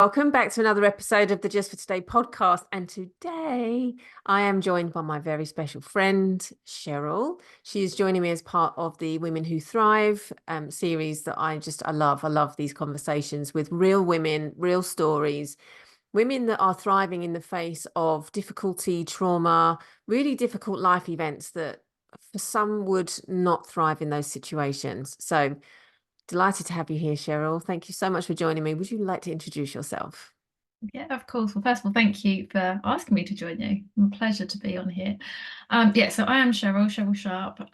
Welcome back to another episode of the Just for Today podcast. And today I am joined by my very special friend, Cheryl. She is joining me as part of the Women Who Thrive series that I love. I love these conversations with real women, real stories, women that are thriving in the face of difficulty, trauma, really difficult life events that for some would not thrive in those situations. So delighted to have you here, Cheryl. Thank you so much for joining me. Would you like to introduce yourself? Yeah, of course. Well, first of all, thank you for asking me to join you. It's a pleasure to be on here. So I am Cheryl Sharp.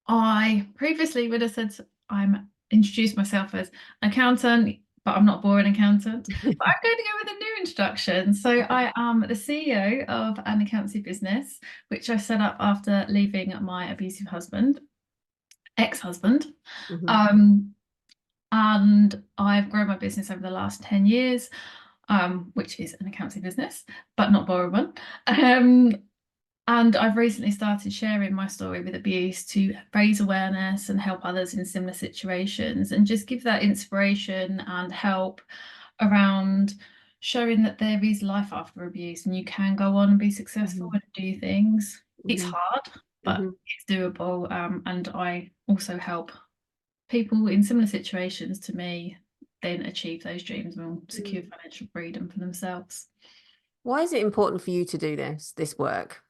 I previously would have said I'm introduced myself as an accountant, but I'm not a boring accountant. But I'm going to go with a new introduction. So I am the CEO of an accountancy business, which I set up after leaving my abusive ex-husband. Mhm. Um, and I've grown my business over the last 10 years, which is an accounting business, but not borrow one. And I've recently started sharing my story with abuse to raise awareness and help others in similar situations and just give that inspiration and help around showing that there is life after abuse and you can go on and be successful Mhm. and do things. It's Mhm. hard, but Mhm. it's doable. And I also help people in similar situations to me then achieve those dreams and secure Mm. financial freedom for themselves. Why is it important for you to do this work?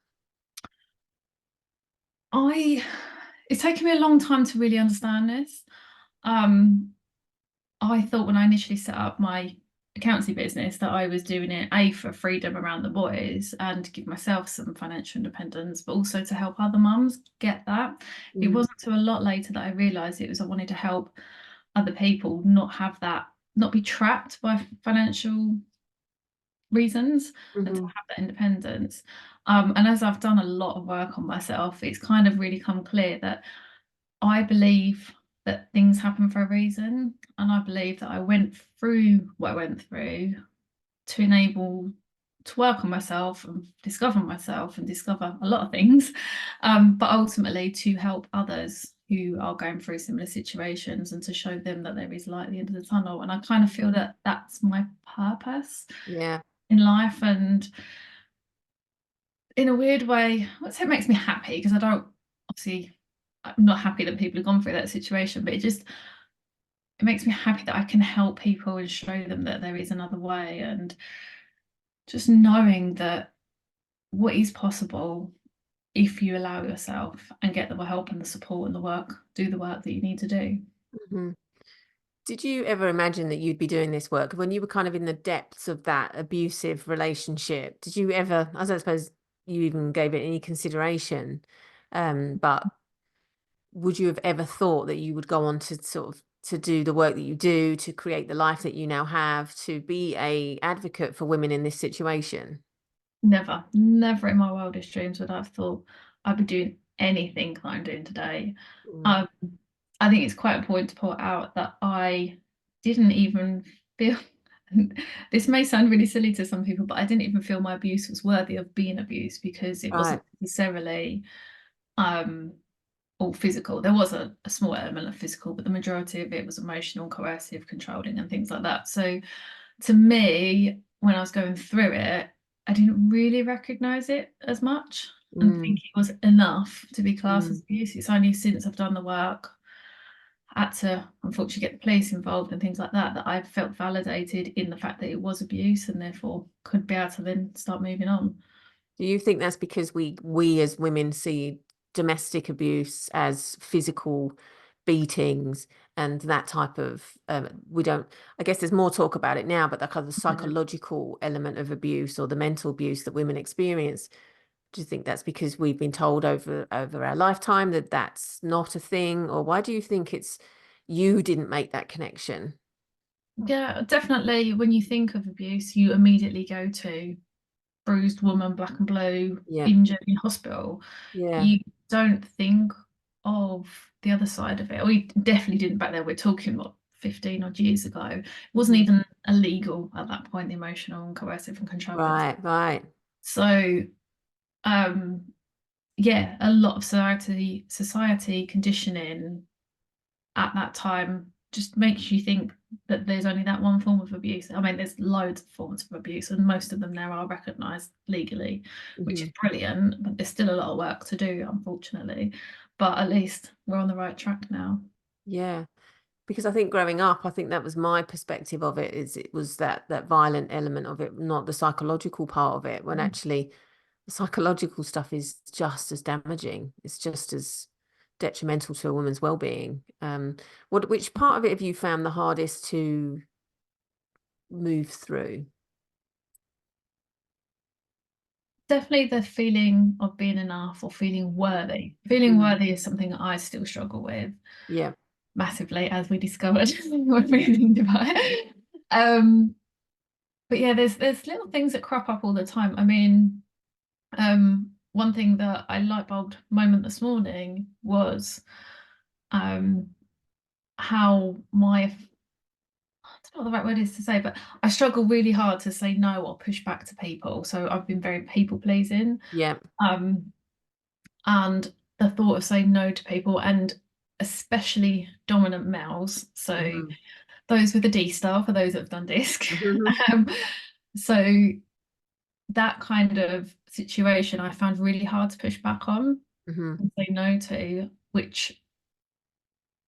I It's taken me a long time to really understand this. Um, I thought when I initially set up my accountancy business that I was doing it for freedom around the boys and to give myself some financial independence, but also to help other mums get that. It Mm. wasn't until a lot later that I realised it was I wanted to help other people not have that, not be trapped by financial reasons and to Mhm. have that independence. And as I've done a lot of work on myself, it's kind of really come clear that I believe that things happen for a reason. And I believe that I went through what I went through to enable to work on myself and discover a lot of things, but ultimately to help others who are going through similar situations and to show them that there is light at the end of the tunnel. And I kind of feel that that's my purpose Yeah. in life. And in a weird way, I would say it makes me happy because I don't obviously, I'm not happy that people have gone through that situation, but it makes me happy that I can help people and show them that there is another way, and just knowing that what is possible if you allow yourself and get the help and the support and the work, do the work that you need to do. Mhm. Did you ever imagine that you'd be doing this work when you were kind of in the depths of that abusive relationship? Did you ever, I don't suppose you even gave it any consideration, but would you have ever thought that you would go on to sort of to do the work that you do, to create the life that you now have, to be a advocate for women in this situation? Never in my wildest dreams would I have thought I'd be doing anything that I'm doing today. Mm. Um, I think it's quite important to point out that I didn't even feel, this may sound really silly to some people, but I didn't even feel my abuse was worthy of being abused because it wasn't Right. necessarily um, all physical. There was a small element of physical, but the majority of it was emotional, coercive, controlling, and things like that. So to me, when I was going through it, I didn't really recognize it as much and think Mm. it was enough to be classed as Mm. abuse. It's only since I've done the work, had to unfortunately get the police involved and things like that, that I felt validated in the fact that it was abuse and therefore could be able to then start moving on. Do you think that's because we as women see domestic abuse as physical beatings and that type of we don't, I guess there's more talk about it now, but that kind of Yeah. psychological element of abuse or the mental abuse that women experience. Do you think that's because we've been told over our lifetime that that's not a thing, or why do you think it's you didn't make that connection? Yeah, definitely. When you think of abuse, you immediately go to bruised woman, black and blue, Yeah. injured in hospital. Yeah. You don't think of the other side of it. We definitely didn't back then. We're talking about 15 odd years ago. It wasn't Mhm. even illegal at that point, the emotional and coercive and controlling. Right, right. So, um, a lot of society conditioning at that time just makes you think that there's only that one form of abuse. I mean, there's loads of forms of abuse, and most of them now are recognised legally, which is Hmm. brilliant. But there's still a lot of work to do, unfortunately. But at least we're on the right track now. Yeah. Because I think growing up, I think that was my perspective of it, is it was that violent element of it, not the psychological part of it, when actually the psychological stuff is just as damaging. It's just as detrimental to a woman's well-being. Which part of it have you found the hardest to move through? Definitely the feeling of being enough or feeling worthy. Feeling Mm. worthy is something that I still struggle with Yeah. massively, as we discovered when reading about it. But yeah, there's little things that crop up all the time. I mean, one thing that I light bulbed moment this morning was um how I don't know what the right word is to say, but I struggle really hard to say no or push back to people. So I've been very people pleasing. Yeah. Um, and the thought of saying no to people, and especially dominant males, so Hmm. those with a D star for those that have done disc. Hmm. um, so that kind of situation I found really hard to push back on Hmm. and say no to, which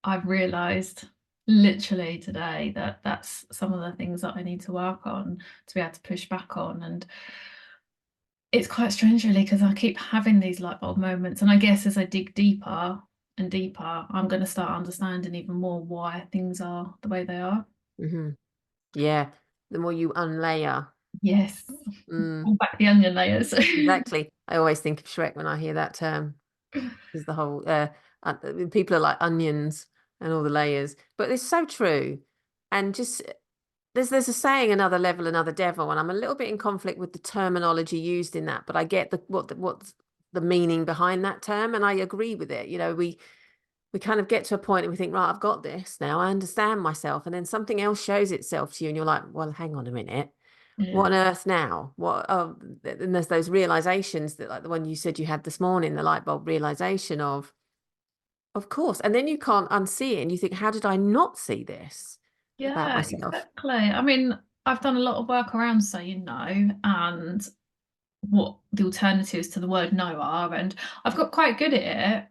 I've realized literally today that that's some of the things that I need to work on to be able to push back on. And it's quite strange, really, because I keep having these light bulb moments. And I guess as I dig deeper and deeper, I'm going to start understanding even more why things are the way they are. Hmm. Yeah. The more you unlayer. Yes, Mm, pull back the onion layers. exactly. I always think of Shrek when I hear that term. Is the whole people are like onions and all the layers, but it's so true. And just there's a saying, another level, another devil, and I'm a little bit in conflict with the terminology used in that, but I get what's the meaning behind that term, and I agree with it. We kind of get to a point and we think, right, I've got this now, I understand myself, and then something else shows itself to you and you're like, well, hang on a minute, what Yeah. on earth now? What? Oh, and there's those realizations, that like the one you said you had this morning, the light bulb realization of course. And then you can't unsee it and you think, how did I not see this about Yeah, myself? exactly. I mean, I've done a lot of work around saying no and what the alternatives to the word no are, and I've got quite good at it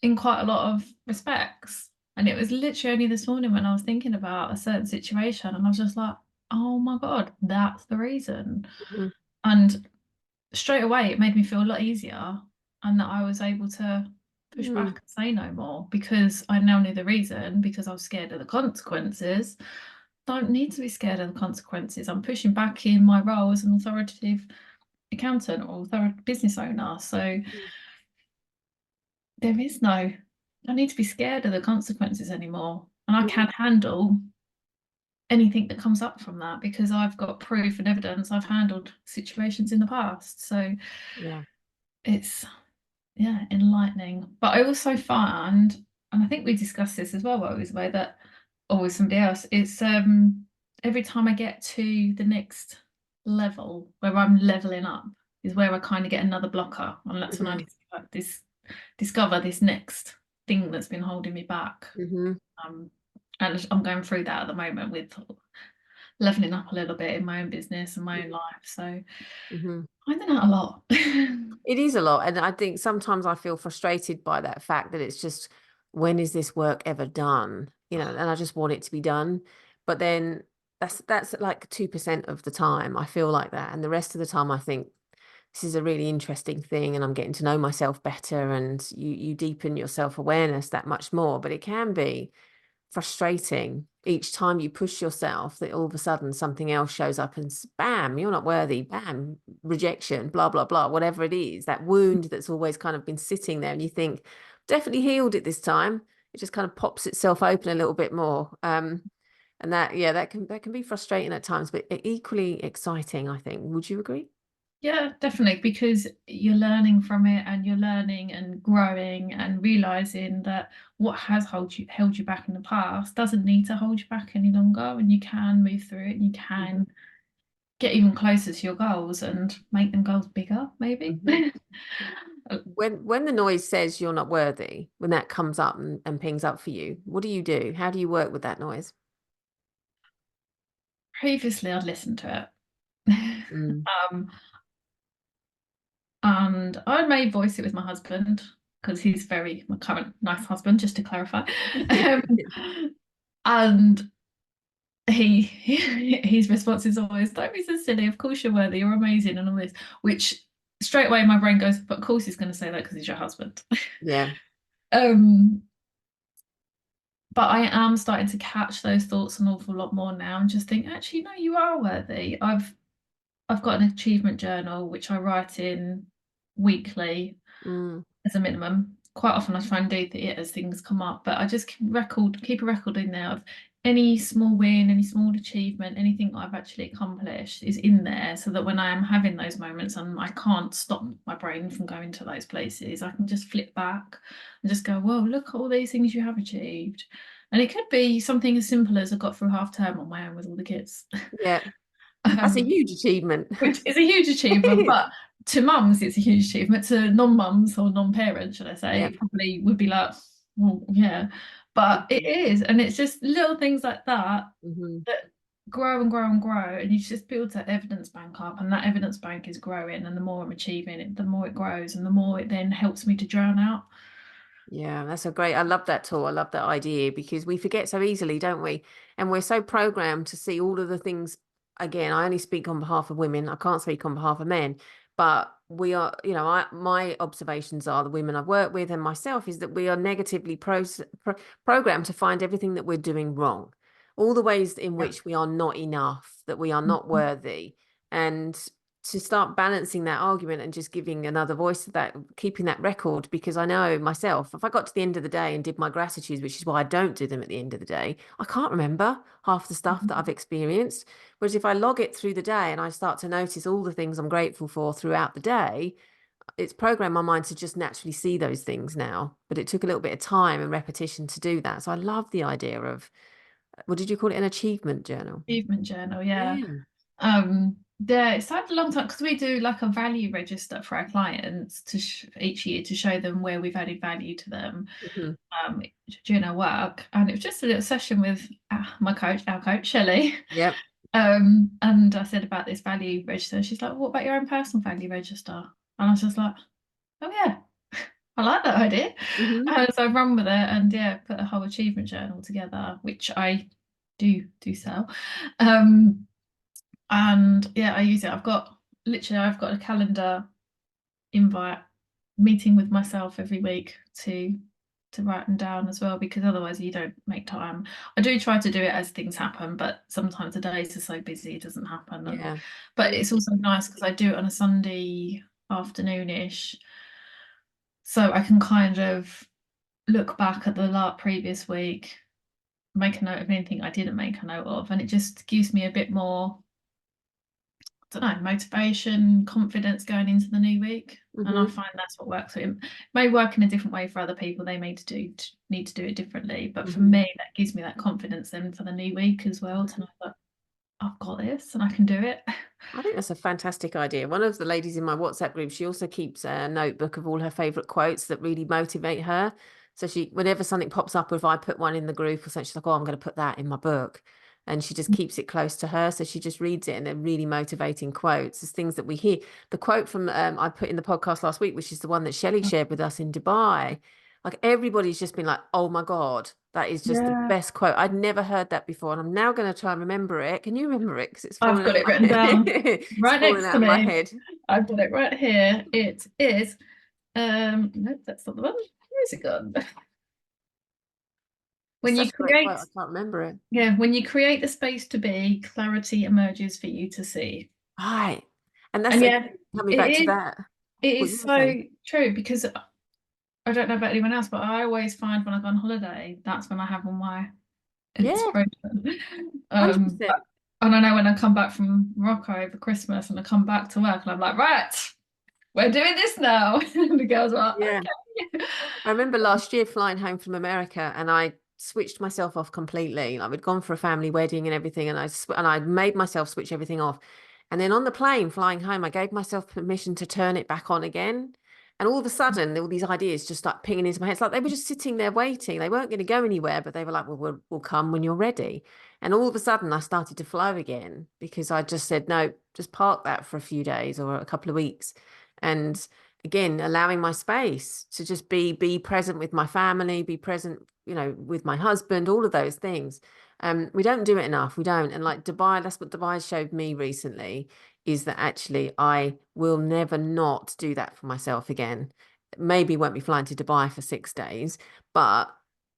in quite a lot of respects. And it was literally only this morning when I was thinking about a certain situation, and I was just like, oh my God, that's the reason. Mhm. And straight away, it made me feel a lot easier, and that I was able to push back Mm, and say no more because I now knew the reason, because I was scared of the consequences. Don't need to be scared of the consequences. I'm pushing back in my role as an authoritative accountant or authoritative business owner. So mm, there is no, I don't need to be scared of the consequences anymore. And I mm. can handle anything that comes up from that because I've got proof and evidence. I've handled situations in the past. So Yeah. it's, yeah, enlightening. But I also find, and I think we discussed this as well while I was away, that, or with somebody else, it's every time I get to the next level where I'm leveling up is where I kind of get another blocker. And that's when I Hmm. discover this next thing that's been holding me back. Hmm. Um, and I'm going through that at the moment with leveling up a little bit in my own business and my own life. So Hmm. finding out a lot. It is a lot. And I think sometimes I feel frustrated by that fact that it's just, when is this work ever done? And I just want it to be done. But then that's like 2% of the time I feel like that. And the rest of the time I think this is a really interesting thing and I'm getting to know myself better, and you deepen your self-awareness that much more. But it can be frustrating each time you push yourself, that all of a sudden something else shows up and bam, you're not worthy, bam, rejection, blah blah blah, whatever it is, that wound that's always kind of been sitting there, and you think, definitely healed it this time. It just kind of pops itself open a little bit more. And that, yeah, that can be frustrating at times, but equally exciting, I think. Would you agree? Yeah, definitely, because you're learning from it and you're learning and growing and realizing that what has held you back in the past doesn't need to hold you back any longer, and you can move through it and you can get even closer to your goals and make them goals bigger, maybe. Mm-hmm. When the noise says you're not worthy, when that comes up and pings up for you, what do you do? How do you work with that noise? Previously, I'd listened to it. Mm. Um, and I may voice it with my husband because he's very my current nice husband, just to clarify. Um, and his response is always, "Don't be so silly. Of course you're worthy. You're amazing, and all this." Which straight away my brain goes, "But of course he's going to say that because he's your husband." Yeah. Um, but I am starting to catch those thoughts an awful lot more now and just think, actually, no, you are worthy. I've got an achievement journal which I write in weekly Mm. as a minimum. Quite often I try and do it as things come up, but I just keep a record in there of any small win, any small achievement, anything I've actually accomplished is in there so that when I am having those moments and I can't stop my brain from going to those places, I can just flip back and just go, whoa, look at all these things you have achieved. And it could be something as simple as I got through half term on my own with all the kids. Yeah. That's a um, huge achievement. which is a huge achievement, but to mums, it's a huge achievement. To non-mums or non-parents, should I say, Yeah. it probably would be like, well, yeah. But it Mhm. is, and it's just little things like that Mhm. that grow and grow and grow, and you just build that evidence bank up, and that evidence bank is growing, and the more I'm achieving it, the more it grows, and the more it then helps me to drown out. Yeah, that's a great. I love that tool. I love that idea because we forget so easily, don't we? And we're so programmed to see all of the things. Again, I only speak on behalf of women. I can't speak on behalf of men, but we are, my observations are the women I've worked with and myself is that we are negatively programmed to find everything that we're doing wrong, all the ways in Yeah. which we are not enough, that we are not worthy. And to start balancing that argument and just giving another voice to that, keeping that record, because I know myself, if I got to the end of the day and did my gratitudes, which is why I don't do them at the end of the day, I can't remember half the stuff that I've experienced. Whereas if I log it through the day and I start to notice all the things I'm grateful for throughout the day, it's programmed my mind to just naturally see those things now. But it took a little bit of time and repetition to do that. So I love the idea of, what did you call it? An achievement journal. Achievement journal, yeah. Yeah. Yeah, it's had a long time because we do like a value register for our clients to each year to show them where we've added value to them Mhm. um, during our work. And it was just a little session with our coach, Shelley. Yep. And I said about this value register. She's like, what about your own personal value register? And I was just like, oh yeah, I like that idea. Hmm. So I run with it and yeah, put a whole achievement journal together, which I do sell. Um, and yeah, I use it. I've got a calendar invite meeting with myself every week to write them down as well, because otherwise you don't make time. I do try to do it as things happen, but sometimes the days are so busy it doesn't happen. Yeah. But it's also nice because I do it on a Sunday afternoonish, so I can kind of look back at the previous week, make a note of anything I didn't make a note of, and it just gives me a bit more, I don't know, motivation, confidence going into the new week. And I Hmm. find that's what works. So it may work in a different way for other people. They need to do it differently. But for Hmm. me, that gives me that confidence then for the new week as well to know that I've got this and I can do it. I think that's a fantastic idea. One of the ladies in my WhatsApp group, she also keeps a notebook of all her favorite quotes that really motivate her. So whenever something pops up, or if I put one in the group or something, she's like, "Oh, I'm going to put that in my book," and she just keeps it close to her. So she just reads it, and they're really motivating quotes. It's things that we hear. The quote from I put in the podcast last week, which is the one that Shelley shared with us in Dubai. Like everybody's just been like, "Oh my God, that is just the Yeah, best quote." I'd never heard that before, and I'm now going to try and remember it. Can you remember it? Because it's I've falling got out of it my written head. down It's right falling next to out of my me. head. I've got it right here. It is, no, that's not the one. Where's it gone? It's When you such a great quote. create, I can't remember it. yeah, when you create the space to be, clarity emerges for you to see. Right. And that's And yeah, again coming it back to is that. it What you is were saying. so true because I don't know about anyone else, but I always find when I go on holiday, that's when I have all my Yeah, inspiration. Um, 100%. and I know when I come back from Morocco over Christmas and I come back to work and I'm like, right, we're doing this now. And the girls are like, Yeah. okay. I remember last year flying home from America and I switched myself off completely. Like we'd gone for a family wedding and everything, and I made myself switch everything off. And then on the plane flying home, I gave myself permission to turn it back on again. And all of a sudden, all these ideas just start pinging into my head. It's like they were just sitting there waiting. They weren't going to go anywhere, but they were like, well, we'll come when you're ready. And all of a sudden, I started to flow again because I just said, no, just park that for a few days or a couple of weeks. And again, allowing my space to just be present with my family, be present, with my husband, all of those things. We don't do it enough. We don't. And like Dubai, that's what Dubai showed me recently, is that actually I will never not do that for myself again. Maybe won't be flying to Dubai for 6 days, but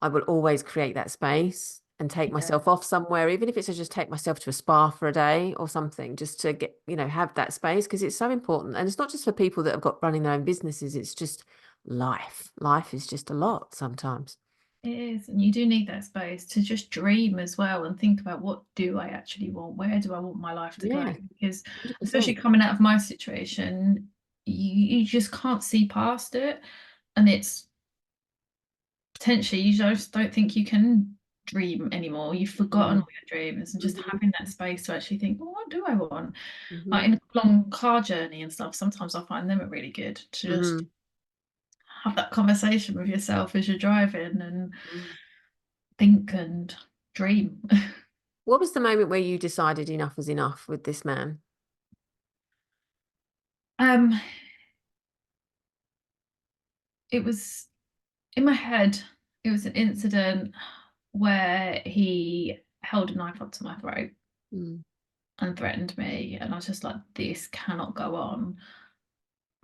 I will always create that space and take Yeah, myself off somewhere, even if it's to just take myself to a spa for a day or something, just to get, have that space because it's so important. And it's not just for people that have got running their own businesses, it's just life. Life is just a lot sometimes. it is. And you do need that space to just dream as well and think about, what do I actually want? Where do I want my life to go? Yeah, Because especially 100%. coming out of my situation, you just can't see past it. And it's potentially, you just don't think you can dream anymore. You've forgotten Mm. all your dreams, and just Hmm. having that space to actually think, well, what do I want? Like Hmm. in a long car journey and stuff, sometimes I find them are really good to just Hmm. have that conversation with yourself as you're driving and Hmm. think and dream. What was the moment where you decided enough was enough with this man? um, it was in my head. It was an incident where he held a knife up to my throat Mm. and threatened me, and I was just like, this cannot go on.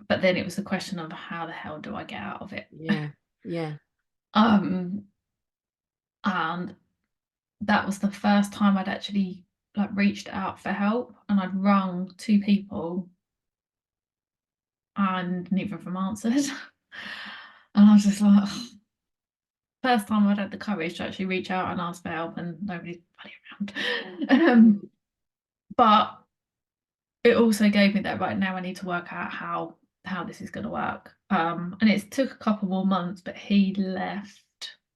But then it was the question of, how the hell do I get out of it? Yeah, yeah. Um, and that was the first time I'd actually like reached out for help, and I'd rung two people and neither of them answered. And I was just like, ugh. First time I'd had the courage to actually reach out and ask for help, and nobody's bloody around. Mm. But it also gave me that, right now I need to work out how this is going to work. And it took a couple more months, but he left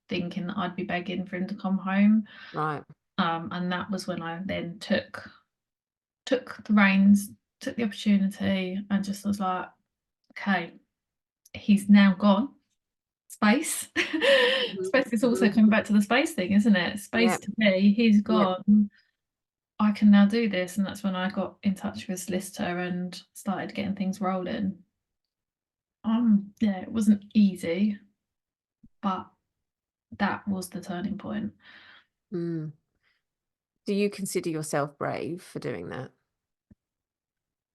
thinking that I'd be begging for him to come home. Right. And that was when I then took the reins, took the opportunity, and just was like, okay, he's now gone. Space. Hmm. Space is also Hmm. coming back to the space thing, isn't it? Yeah, Space to me, he's yeah. gone. I can now do this. And that's when I got in touch with a solicitor and started getting things rolling. Yeah, it wasn't easy, but that was the turning point. Mm. Do you consider yourself brave for doing that?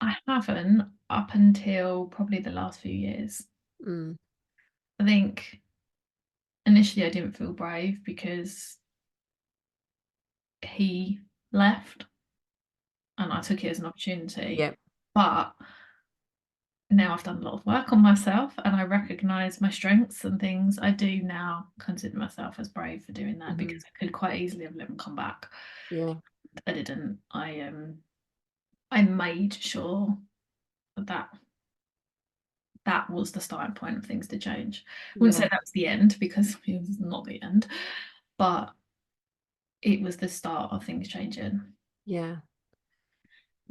I haven't up until probably the last few years. Mm. I think initially I didn't feel brave because he left and I took it as an opportunity. Yeah. But now I've done a lot of work on myself and I recognize my strengths and things. I do now consider myself as brave for doing that, Hmm. because I could quite easily have let him come back. Yeah. I didn't. I made sure that that was the starting point of things to change. I wouldn't say Yeah. that was the end, because it was not the end, but it was the start of things changing. Yeah.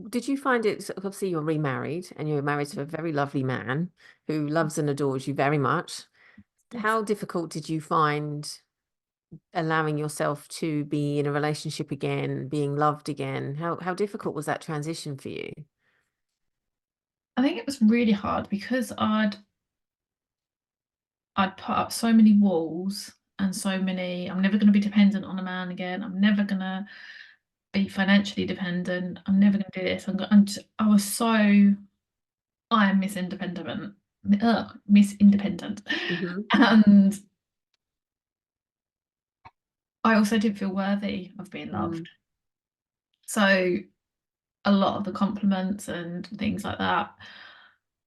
Did you find it, obviously you're remarried and you're married to a very lovely man who loves and adores you very much. Yes. How difficult did you find allowing yourself to be in a relationship again, being loved again? How difficult was that transition for you? I think it was really hard because I'd put up so many walls and so many, I'm never going to be dependent on a man again. I'm never going to be financially dependent. I'm never going to do this. And I was so, I am Miss Independent, Miss Independent. Hmm. And I also didn't feel worthy of being Mm. loved. So a lot of the compliments and things like that,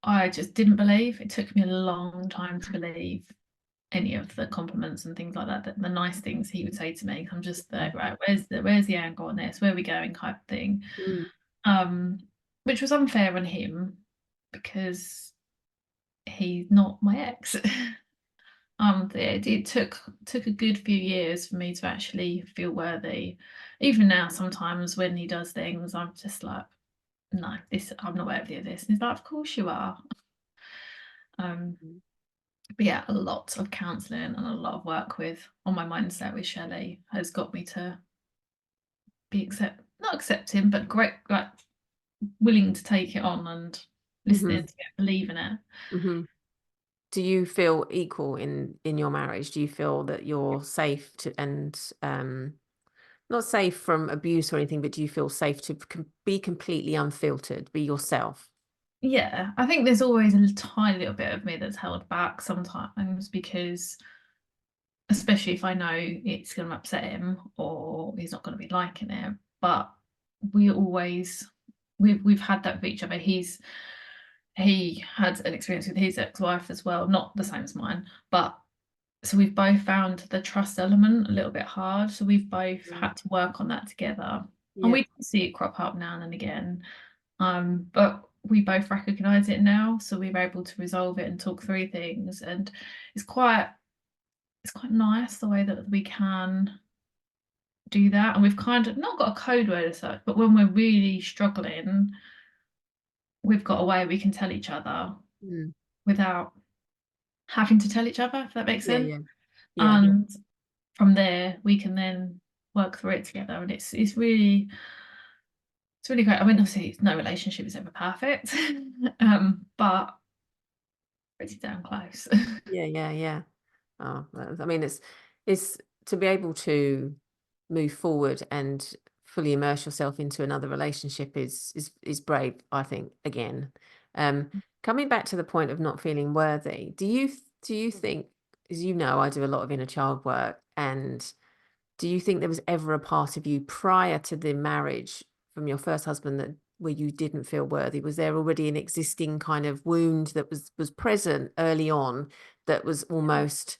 I just didn't believe. It took me a long time to believe any of the compliments and things like that, the nice things he would say to me. I'm just like, right, where's the angle on this? Where are we going, type of thing. Mm. Um, which was unfair on him because he's not my ex. It took a good few years for me to actually feel worthy. Even now, sometimes when he does things, I'm just like, no, this I'm not worthy of this. And he's like, of course you are. But yeah, a lot of counselling and a lot of work with on my mindset with Shelley has got me to be not accepting, but great, like willing to take it on and listening Mm-hmm. to it, believe in it. Mm-hmm. Do you feel equal in your marriage? Do you feel that you're safe to and not safe from abuse or anything, but do you feel safe to be completely unfiltered, be yourself? Yeah, I think there's always a tiny little bit of me that's held back sometimes because, especially if I know it's going to upset him or he's not going to be liking it. But we always we've had that with each other. He had an experience with his ex-wife as well, not the same as mine, but so we've both found the trust element a little bit hard. So we've both Mm. had to work on that together. And Yeah. we can see it crop up now and again. But we both recognize it now. So we're able to resolve it and talk through things. And it's quite it's quite nice the way that we can do that. And we've kind of not got a code word as such, but when we're really struggling, we've got a way we can tell each other Mm. without having to tell each other, if that makes Yeah, sense. yeah, yeah, And from there we can then work through it together. And it's really great. I mean, obviously no relationship is ever perfect, but pretty damn close. yeah, yeah, yeah. Oh, I mean, it's to be able to move forward and fully immerse yourself into another relationship is brave, I think, again. Coming back to the point of not feeling worthy, do you think, as you know, I do a lot of inner child work, and do you think there was ever a part of you prior to the marriage from your first husband that where you didn't feel worthy? Was there already an existing kind of wound that was present early on that was almost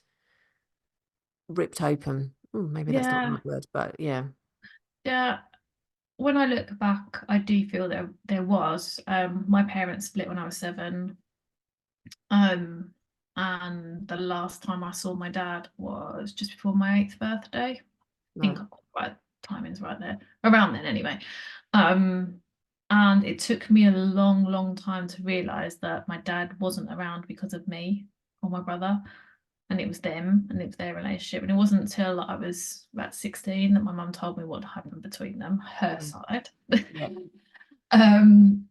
ripped open? Maybe that's not the Yeah, right word, but yeah. yeah. When I look back, I do feel there was. My parents split when I was 7. Um, and the last time I saw my dad was just before my 8th birthday. I think Right. I got the right timings right there, around then anyway. Um, and it took me a long, long time to realize that my dad wasn't around because of me or my brother, and it was them and it was their relationship. And it wasn't until I was about 16 that my mum told me what happened between them, her Mm. side. Yeah. um,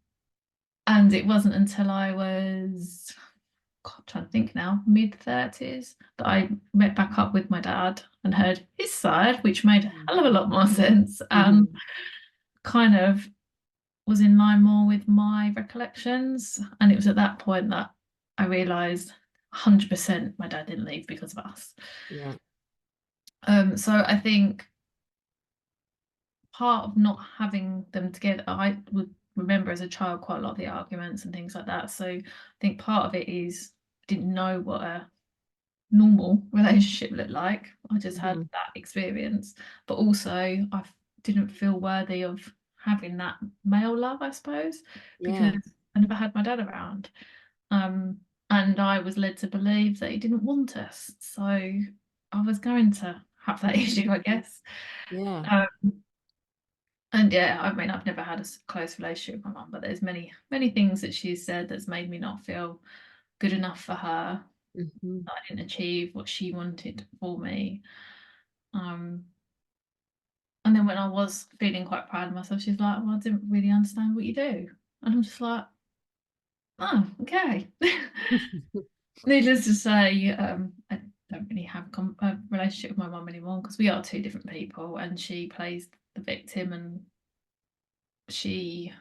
and it wasn't until I was, God, I'm trying to think now, mid-30s, that I met back up with my dad and heard his side, which made a hell of a lot more sense and Mm-hmm. kind of was in line more with my recollections. And it was at that point that I realised 100% my dad didn't leave because of us. Yeah. So I think part of not having them together, I would remember as a child quite a lot of the arguments and things like that. So I think part of it is I didn't know what a normal relationship looked like. I just had Mm-hmm. that experience, but also I didn't feel worthy of having that male love, I suppose, Yeah. because I never had my dad around. Um, and I was led to believe that he didn't want us. So I was going to have that issue, I guess. Yeah. Um, and yeah, I mean, I've never had a close relationship with my mum, but there's many, many things that she's said that's made me not feel good enough for her. Mm-hmm. I didn't achieve what she wanted for me. Um, and then when I was feeling quite proud of myself, she's like, "Well, I didn't really understand what you do." And I'm just like, "Oh, okay." Needless to say, I don't really have a relationship with my mum anymore because we are two different people, and she plays the victim, and she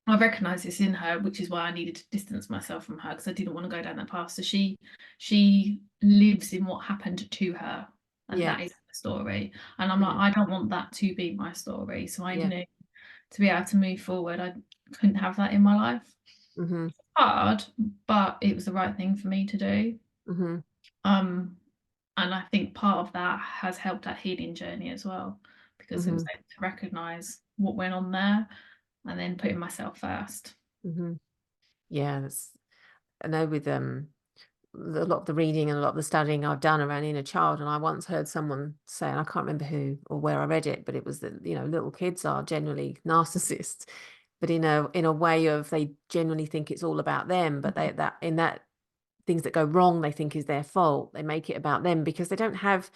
I recognise this in her, which is why I needed to distance myself from her because I didn't want to go down that path. So she lives in what happened to her, and Yeah. that is the story. And I'm like, Yeah. I don't want that to be my story. So I Yeah. knew to be able to move forward, I couldn't have that in my life. Mm-hmm. Hard, but it was the right thing for me to do. Mm-hmm. Um, and I think part of that has helped that healing journey as well, because it Mm-hmm. was able to recognise what went on there and then putting myself first. Mm-hmm. Yeah. I know with a lot of the reading and a lot of the studying I've done around inner child, and I once heard someone say, and I can't remember who or where I read it, but it was that, little kids are generally narcissists. but in a way of they genuinely think it's all about them, but they that in that things that go wrong they think is their fault. They make it about them because they don't have,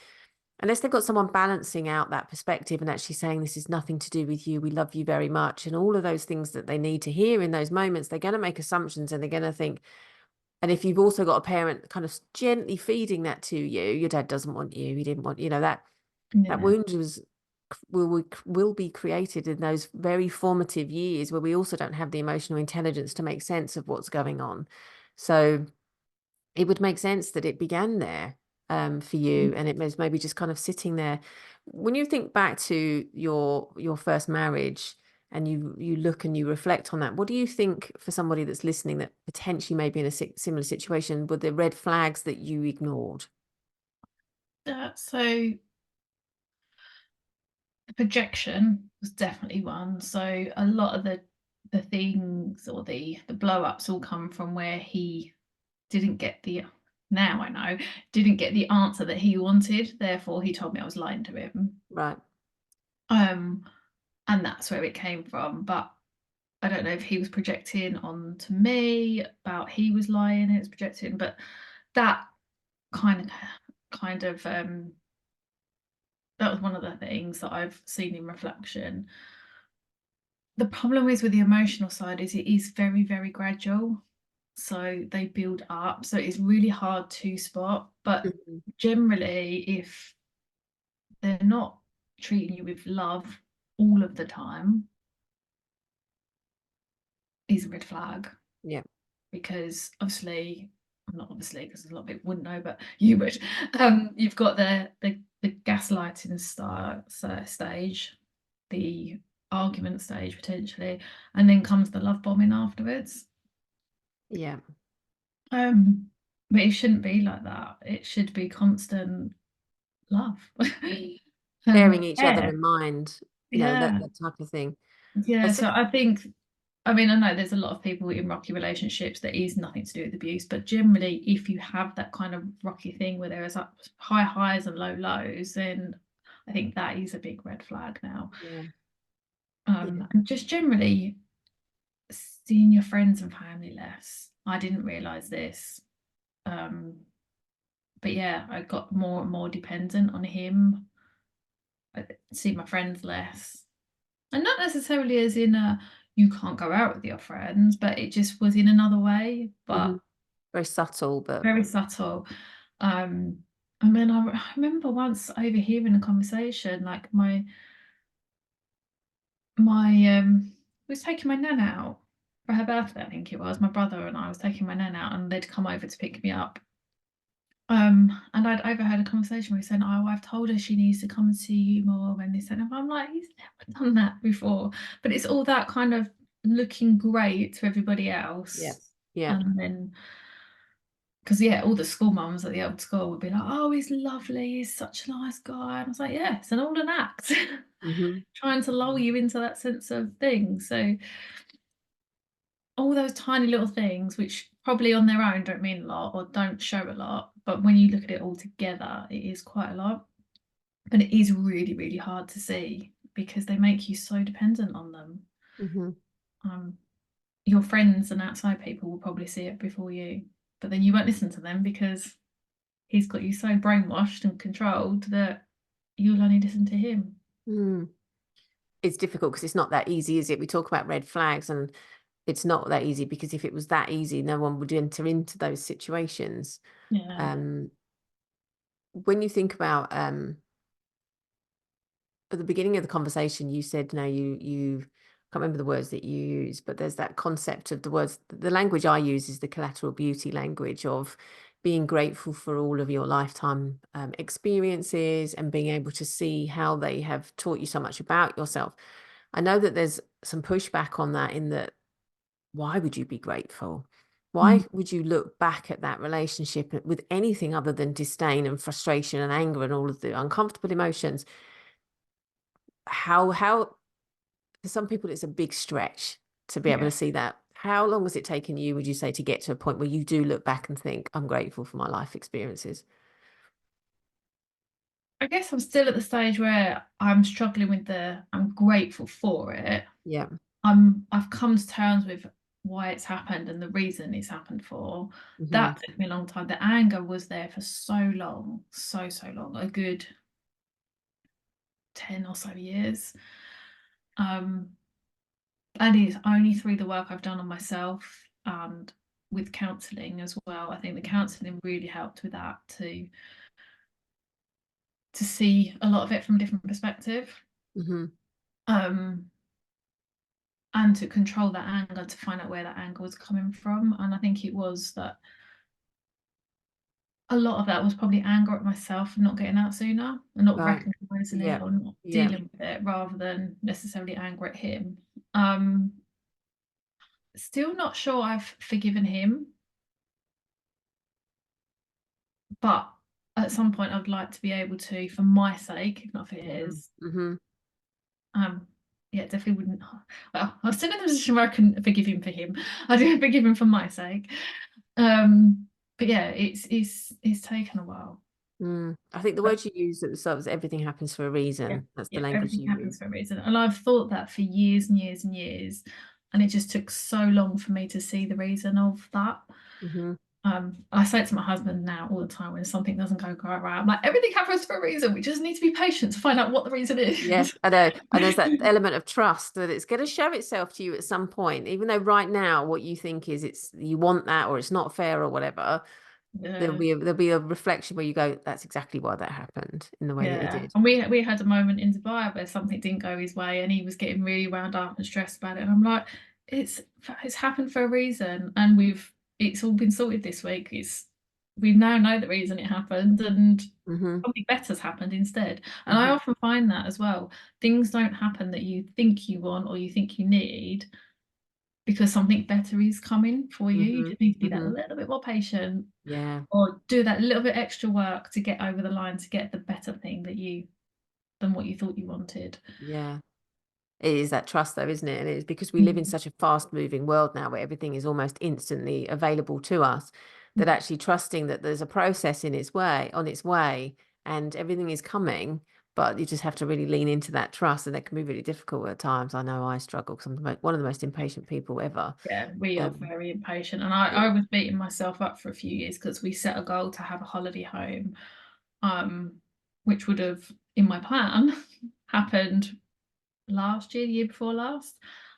unless they've got someone balancing out that perspective and actually saying this is nothing to do with you, we love you very much, and all of those things that they need to hear in those moments. They're going to make assumptions and they're going to think. And if you've also got a parent kind of gently feeding that to you, your dad doesn't want you, he didn't want, that Yeah. wound will be created in those very formative years where we also don't have the emotional intelligence to make sense of what's going on. So it would make sense that it began there, for you, and it was maybe just kind of sitting there. When you think back to your first marriage and you look and you reflect on that, what do you think, for somebody that's listening that potentially may be in a similar situation, were the red flags that you ignored? So the projection was definitely one. So a lot of the things or the blow ups all come from where he didn't get the now I know didn't get the answer that he wanted. Therefore, he told me I was lying to him. Right. Um, and that's where it came from. But I don't know if he was projecting onto me about he was lying and it's projecting, but that kind of kind of that was one of the things that I've seen in reflection. The problem is with the emotional side is it is very, very gradual. So they build up. So it's really hard to spot. But Mhm. generally, if they're not treating you with love all of the time, is a red flag. Yeah. Because obviously, not obviously, because a lot of people wouldn't know, but you would. You've got the gaslighting stage, the argument stage potentially, and then comes the love bombing afterwards. Yeah. But it shouldn't be like that. It should be constant love. Bearing each other Yeah, in mind, that yeah, type of thing. I yeah. said, So I think, I mean, I know there's a lot of people in rocky relationships that is nothing to do with abuse, but generally, if you have that kind of rocky thing where there is up high highs and low lows, then I think that is a big red flag now. yeah, yeah. And just generally seeing your friends and family less. I didn't realize this. Um, but yeah, I got more and more dependent on him. I see my friends less. And not necessarily as in a you can't go out with your friends, but it just was in another way, Hmm. but Very subtle, but very subtle. Um, and then I remember once overhearing a conversation, like my was taking my nan out for her birthday, I think it was. My brother and I was taking my nan out and they'd come over to pick me up. And I'd overheard a conversation where he said, "Oh, I've told her she needs to come and see you more." And this and I'm like, he's never done that before. But it's all that kind of looking great to everybody yeah, else. yeah. And then, because yeah, all the school mums at the old school would be like, "Oh, he's lovely, he's such a nice guy." And I was like, "Yeah, it's all an act." Hmm. Trying to lull you into that sense of thing. So all those tiny little things, which probably on their own don't mean a lot or don't show a lot, but when you look at it all together, it is quite a lot. And it is really, really hard to see because they make you so dependent on them. Hmm. Um, your friends and outside people will probably see it before you, but then you won't listen to them because he's got you so brainwashed and controlled that you'll only listen to him. Mm. It's difficult because it's not that easy, is it? We talk about red flags, and it's not that easy because if it was that easy, no one would enter into those situations. Yeah. Um, when you think about, at the beginning of the conversation, you said, no, you can't remember the words that you use, but there's that concept of the words. The language I use is the collateral beauty language of being grateful for all of your lifetime, experiences, and being able to see how they have taught you so much about yourself. I know that there's some pushback on that, in that, why would you be grateful? Mm. Why would you look back at that relationship with anything other than disdain and frustration and anger and all of the uncomfortable emotions? How for some people it's a big stretch to be able Yeah. to see that. How long has it taken you, would you say, to get to a point where you do look back and think, I'm grateful for my life experiences? I guess I'm still at the stage where I'm struggling with I'm grateful for it. Yeah. I've come to terms with why it's happened and the reason it's happened for. Hmm. That took me a long time. The anger was there for so long, so long, a good 10 or so years. Um, and it's only through the work I've done on myself and with counselling as well. I think the counselling really helped with that to see a lot of it from a different perspective. Hmm. Um, and to control that anger, to find out where that anger was coming from. And I think it was that a lot of that was probably anger at myself for not getting out sooner and not Right. recognizing it Yeah. or not Yeah. dealing with it rather than necessarily anger at him. Um, Still not sure I've forgiven him, but at some point I'd like to be able to, for my sake, if not for Hmm. his. Hmm. Um, yeah, definitely wouldn't. Well, I was still in the position where I couldn't forgive him for him. I do forgive him for my sake. But yeah, it's taken a while. Mm. I think the But word you use at the start was everything happens for a yeah, reason. That's the yeah, language everything you use. happens for a reason. And I've thought that for years and years and years. And it just took so long for me to see the reason of that. Hmm. I say it to my husband now all the time when something doesn't go quite right. I'm like, everything happens for a reason. We just need to be patient to find out what the reason Yeah, is. I know. And there's that element of trust that it's going to show itself to you at some point, even though right now what you think is it's you want that or it's not fair or whatever. Yeah. There'll be a reflection where you go, that's exactly why that happened in the way that it Yeah, did. and we had a moment in Dubai where something didn't go his way, and he was getting really wound up and stressed about it. And I'm like, it's it's happened for a reason, and it's all been sorted this week. It's we now know the reason it happened, and Hmm. something better's happened instead. And I Hmm. often find that as well. Things don't happen that you think you want or you think you need because something better is coming for you. You Hmm. just need to be that Hmm. little bit more patient Yeah. or do that little bit extra work to get over the line to get the better thing that you than what you thought you wanted. Yeah. It is that trust though, isn't it? And it's because we live in Mm. such a fast moving world now where everything is almost instantly available to us that actually trusting that there's a process in its way, on its way, and everything is coming, but you just have to really lean into that trust, and that can be really difficult at times. I know I struggle because I'm one of the most impatient people ever. Yeah, we are Um, very impatient. And I was beating myself up for a few years because we set a goal to have a holiday home, um, which would have, in my plan, happened last year, the year before last.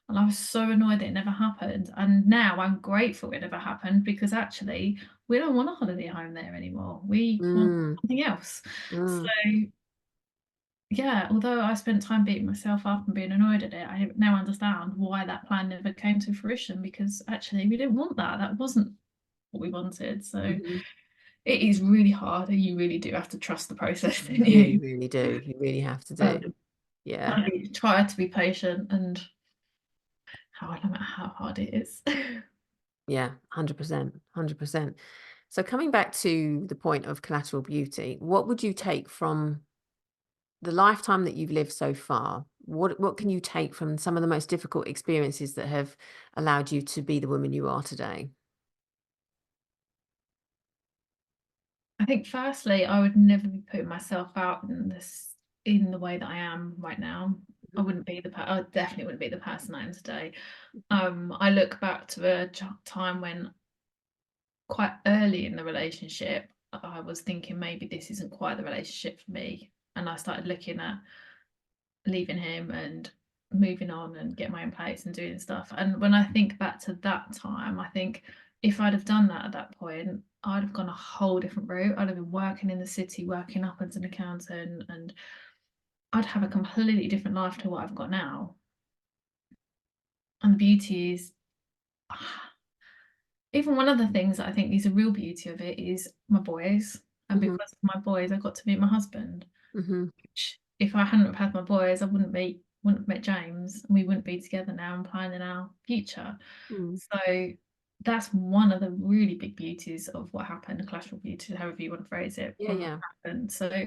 And I was so annoyed that it never happened. And now I'm grateful it never happened because actually we don't want a holiday home there anymore. We want mm, something else. So mm, yeah, although I spent time beating myself up and being annoyed at it, I now understand why that plan never came to fruition because actually we didn't want that. That wasn't what we wanted. So mhm. it is really hard and you really do have to trust the process, You don't really, you? really do. You really have to Um, do. Yeah. I try to be patient and no matter how hard it is. Yeah. 100%. 100%. So coming back to the point of collateral beauty, what would you take from the lifetime that you've lived so far? What can you take from some of the most difficult experiences that have allowed you to be the woman you are today? I think firstly, I would never be putting myself out in the way that I am right now. Mhm. I definitely wouldn't be the person I am today. Mhm. I look back to a time when quite early in the relationship, I was thinking maybe this isn't quite the relationship for me. And I started looking at leaving him and moving on and getting my own place and doing stuff. And when I think back to that time, I think if I'd have done that at that point, I'd have gone a whole different route. I'd have been working in the city, working up as an accountant, and I'd have a completely different life to what I've got now. And the beauty is, even one of the things that I think is a real beauty of it is my boys. And Mhm. because of my boys, I got to meet my husband. Mhm. Which, if I hadn't have had my boys, I wouldn't have met James, and we wouldn't be together now and planning our future. Mm. So that's one of the really big beauties of what happened, the collateral beauty, however you want to phrase it, Yeah, from what yeah. happened. So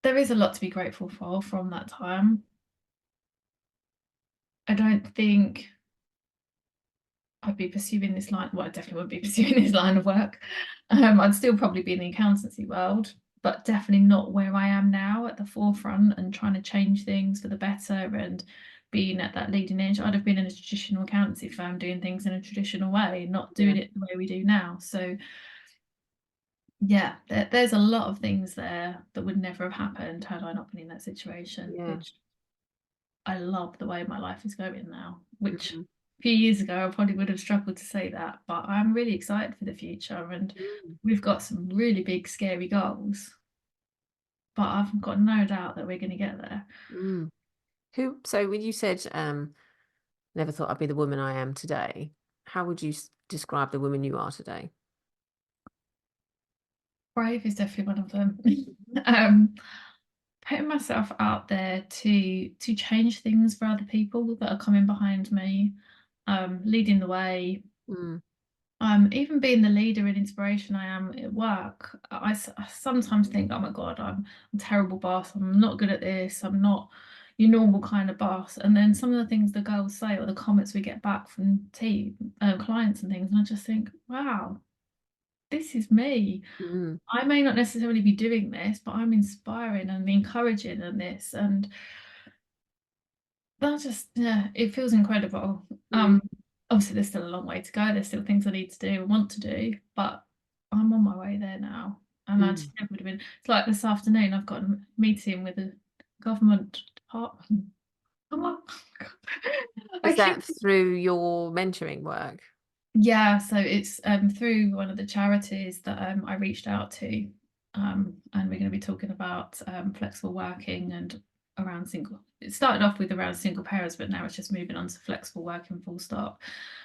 there is a lot to be grateful for from that time. I don't think I'd be pursuing this line. Well, I definitely wouldn't be pursuing this line of work. I'd still probably be in the accountancy world, but definitely not where I am now at the forefront and trying to change things for the better and been at that leading edge, I'd have been in a traditional accountancy firm doing things in a traditional way, not Yeah. doing it the way we do now. So yeah, there's a lot of things there that would never have happened had I not been in that situation, Yeah. which I love the way my life is going now, which Mhm. a few years ago I probably would have struggled to say that, but I'm really excited for the future, and Mm. we've got some really big, scary goals, but I've got no doubt that we're going to get there. Mm. So when you said never thought I'd be the woman I am today, how would you describe the woman you are today? Brave is definitely one of them. Mhm. Putting myself out there to change things for other people that are coming behind me, leading the way, Mm. even being the leader and inspiration I am at work. I sometimes think, oh my God, I'm a terrible boss. I'm not good at this. I'm not your normal kind of boss. And then some of the things the girls say or the comments we get back from clients and things, and I just think, wow, this is me. Mm. I may not necessarily be doing this, but I'm inspiring and encouraging in this. And that just, yeah, it feels incredible. Mm. Obviously there's still a long way to go. There's still things I need to do and want to do, but I'm on my way there now. And I just Mm. never would have been. It's like this afternoon, I've got a meeting with a government department. I'm like, I Is keep, that through your mentoring work? yeah, so it's through one of the charities that I reached out to, and we're going to be talking about flexible working and around single. It started off with around single parents, but now it's just moving on to flexible working full stop,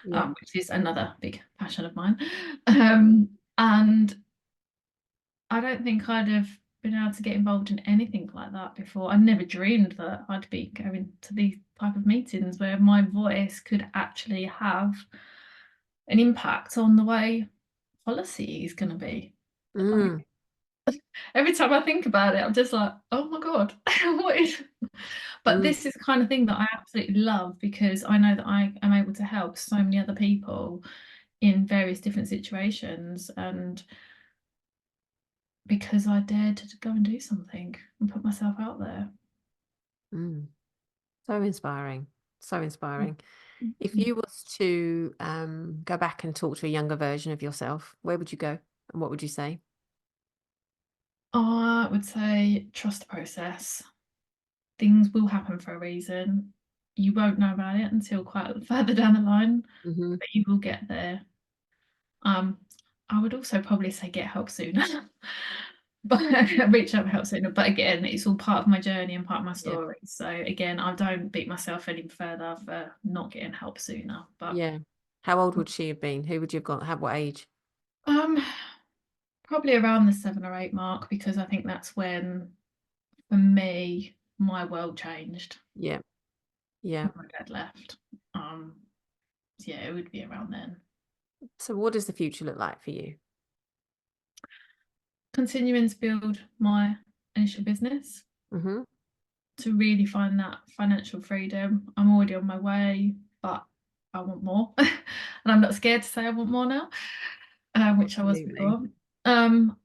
Yeah. which is another big passion of mine. And I don't think I'd have been able to get involved in anything like that before. I never dreamed that I'd be going to these type of meetings where my voice could actually have an impact on the way policy is going to be. Like, Mm. every time I think about it, I'm just like, oh my God, what is. But Mm. this is the kind of thing that I absolutely love because I know that I am able to help so many other people in various different situations. And because I dared to go and do something and put myself out there. Mm. So inspiring. So inspiring. If Mhm. you was to go back and talk to a younger version of yourself, where would you go and what would you say? I would say trust the process. Things will happen for a reason. You won't know about it until quite further down the line, Hmm. but you will get there. Um, I would also probably say get help sooner, but reach out for help sooner. But again, it's all part of my journey and part of my Yeah. story. So again, I don't beat myself any further for not getting help sooner. But Yeah. How old would she have been? Who would you have got? Have what age? um, probably around the 7 or 8 mark because I think that's when, for me, my world changed Yeah. Yeah. when my dad left. Um, yeah, it would be around then. So what does the future look like for you? Continuing to build my initial business Hmm. to really find that financial freedom. I'm already on my way, but I want more. And I'm not scared to say I want more now, which I was Absolutely. before.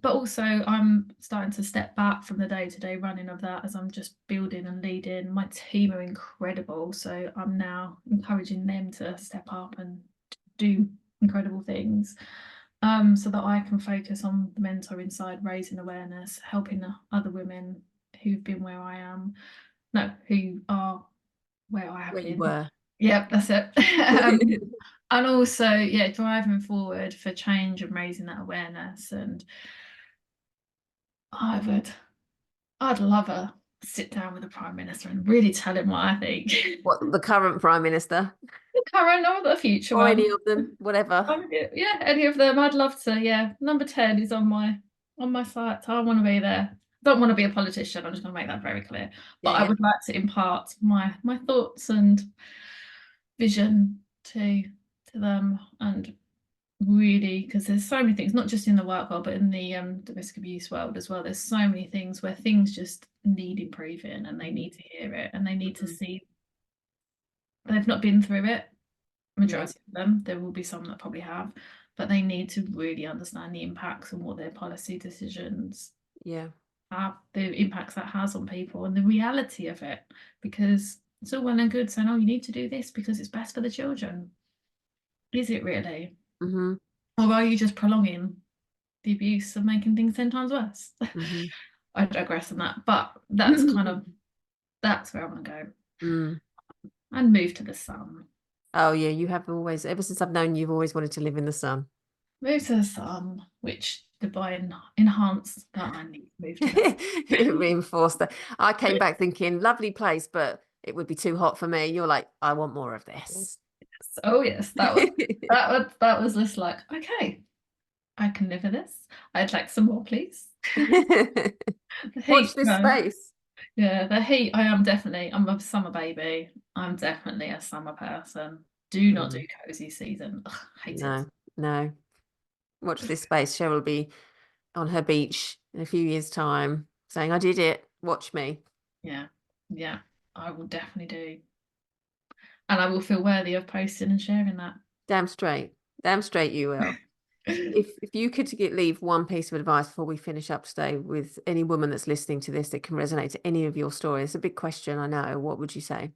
But also, I'm starting to step back from the day-to-day running of that as I'm just building and leading. My team are incredible, so I'm now encouraging them to step up and do incredible things, so that I can focus on the mentoring side, raising awareness, helping the other women who've been where I am, no, who are where I have Where you been. were. Yep, that's it. And also, yeah, driving forward for change and raising that awareness. And I would, I'd love a sit down with the Prime Minister and really tell him what I think. What, the current Prime Minister The current or the future or any one. of them, whatever. Yeah, any of them. I'd love to. Yeah, number 10 is on my site. I want to be there. Don't want to be a politician. I'm just going to make that very clear. But Yeah, I yeah. would like to impart my thoughts and vision to them, and really, because there's so many things, not just in the work world, but in the domestic abuse world as well. There's so many things where things just need improving, and they need to hear it, and they need to Mhm. see they've not been through it. Yeah, Majority of them, there will be some that probably have, but they need to really understand the impacts and what their policy decisions yeah. have, the impacts that has on people, and the reality of it. Because It's all well and good saying, oh, you need to do this because it's best for the children. Is it really? Mm-hmm. Or are you just prolonging the abuse of making things 10 times worse? Mm-hmm. I digress on that, but that's where I want to go Mm. and move to the sun. Oh yeah, you have always, ever since I've known you, you've always wanted to live in the sun. Move to the sun, which Dubai enhanced that I need to move to the sun. It reinforced that. I came back thinking, lovely place, but it would be too hot for me. You're like, I want more of this. Oh yes, that was just like, okay, I can live with this. I'd like some more, please. The Watch heat, this no. space. Yeah, the heat. I'm a summer baby. I'm definitely a summer person. Do not do Mm, cozy season. Ugh, hate it. no, no. Watch this space. Cheryl will be on her beach in a few years' time saying, I did it. Watch me. Yeah, yeah, I will definitely do. And I will feel worthy of posting and sharing that. Damn straight. Damn straight you will. If you could leave one piece of advice before we finish up today with any woman that's listening to this that can resonate to any of your stories, it's a big question, I know. What would you say?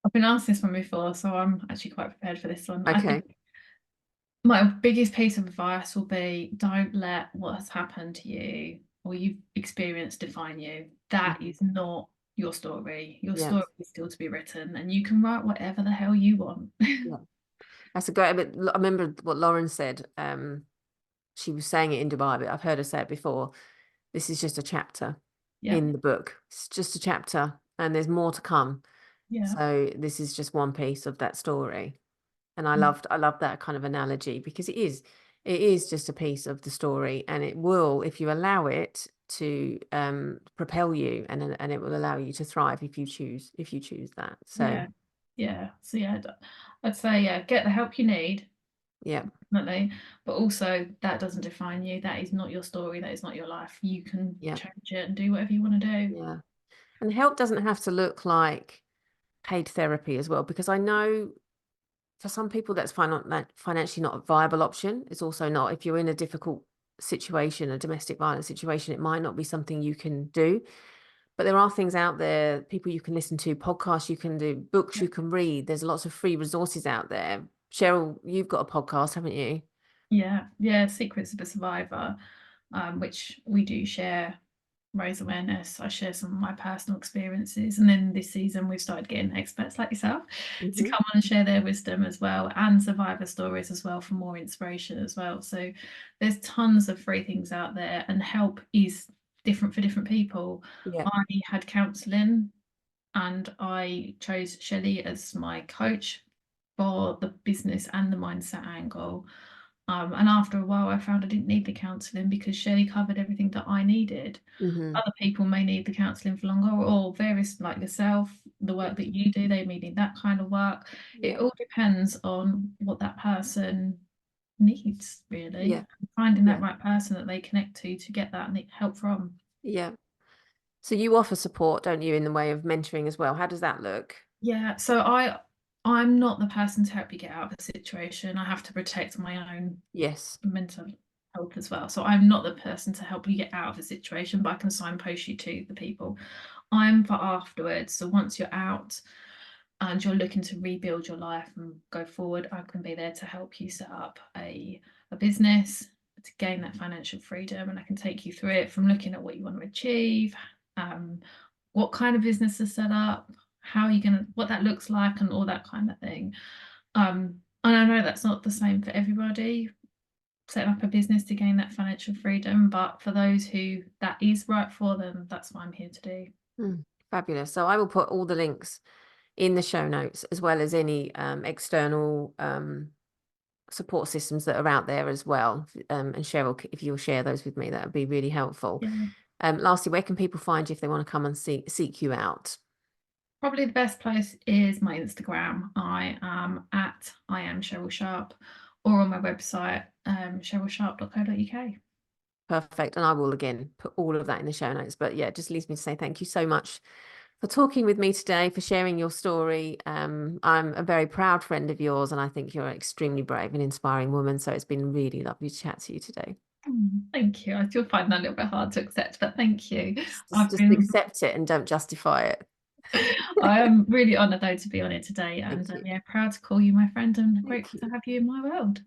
I've been asked this one before, so I'm actually quite prepared for this one. I Okay. think my biggest piece of advice will be don't let what has happened to you or you've experienced define you. That Mhm. is not your story. Your Yeah. story is still to be written, and you can write whatever the hell you want. Yeah. That's a great, but I remember what Lauren said. She was saying it in Dubai, but I've heard her say it before. This is just a chapter Yeah, in the book. It's just a chapter, and there's more to come. yeah, So this is just one piece of that story. And yeah, I loved that kind of analogy because it is just a piece of the story, and it will, if you allow it to propel you, and it will allow you to thrive if you choose that. So yeah, yeah. So yeah, I'd say yeah, get the help you need, yeah, definitely. But also that doesn't define you. That is not your story. That is not your life. You can yeah, change it and do whatever you want to do. yeah. And help doesn't have to look like paid therapy as well, because I know for some people that's financially not a viable option. It's also not, if you're in a difficult situation, a domestic violence situation, it might not be something you can do. But there are things out there, people you can listen to, podcasts you can do, books Yeah. you can read. There's lots of free resources out there. Cheryl, you've got a podcast, haven't you? Yeah, yeah, Secrets of a Survivor, which we do share, raise awareness. I share some of my personal experiences, and then this season we've started getting experts like yourself to Hmm. come on and share their wisdom as well, and survivor stories as well for more inspiration as well. So there's tons of free things out there, and help is different for different people. Yeah. I had counselling, and I chose Shelley as my coach for the business and the mindset angle. And after a while, I found I didn't need the counselling because Shelley covered everything that I needed. Hmm. Other people may need the counselling for longer, or various, like yourself, the work that you do, they may need that kind of work. It Yeah. all depends on what that person needs, really. Yeah. Finding that Yeah. right person that they connect to get that help from. Yeah. So you offer support, don't you, in the way of mentoring as well? How does that look? Yeah, so I'm not the person to help you get out of a situation. I have to protect my own Yes. mental health as well. So I'm not the person to help you get out of a situation, but I can signpost you to the people. I'm for afterwards. So once you're out and you're looking to rebuild your life and go forward, I can be there to help you set up a business to gain that financial freedom. And I can take you through it from looking at what you want to achieve, um, what kind of business to set up, how you're gonna, what that looks like, and all that kind of thing. And I know that's not the same for everybody, setting up a business to gain that financial freedom, but for those who that is right for them, that's what I'm here to do. Mm, fabulous. So I will put all the links in the show notes, as well as any external support systems that are out there as well. And Cheryl, if you'll share those with me, that would be really helpful. Yeah. Lastly, where can people find you if they want to come and seek you out? Probably the best place is my Instagram. I am Cheryl Sharp, or on my website, cherylsharp.co.uk. Perfect. And I will again put all of that in the show notes. But yeah, it just leaves me to say thank you so much for talking with me today, for sharing your story. I'm a very proud friend of yours, and I think you're an extremely brave and inspiring woman. So it's been really lovely to chat to you today. Thank you. I still find that a little bit hard to accept, but thank you. Just, I've just been accept it and don't justify it. I am really honoured though to be on it today, and Thank you. yeah, proud to call you my friend and Thank grateful to you. have you in my world.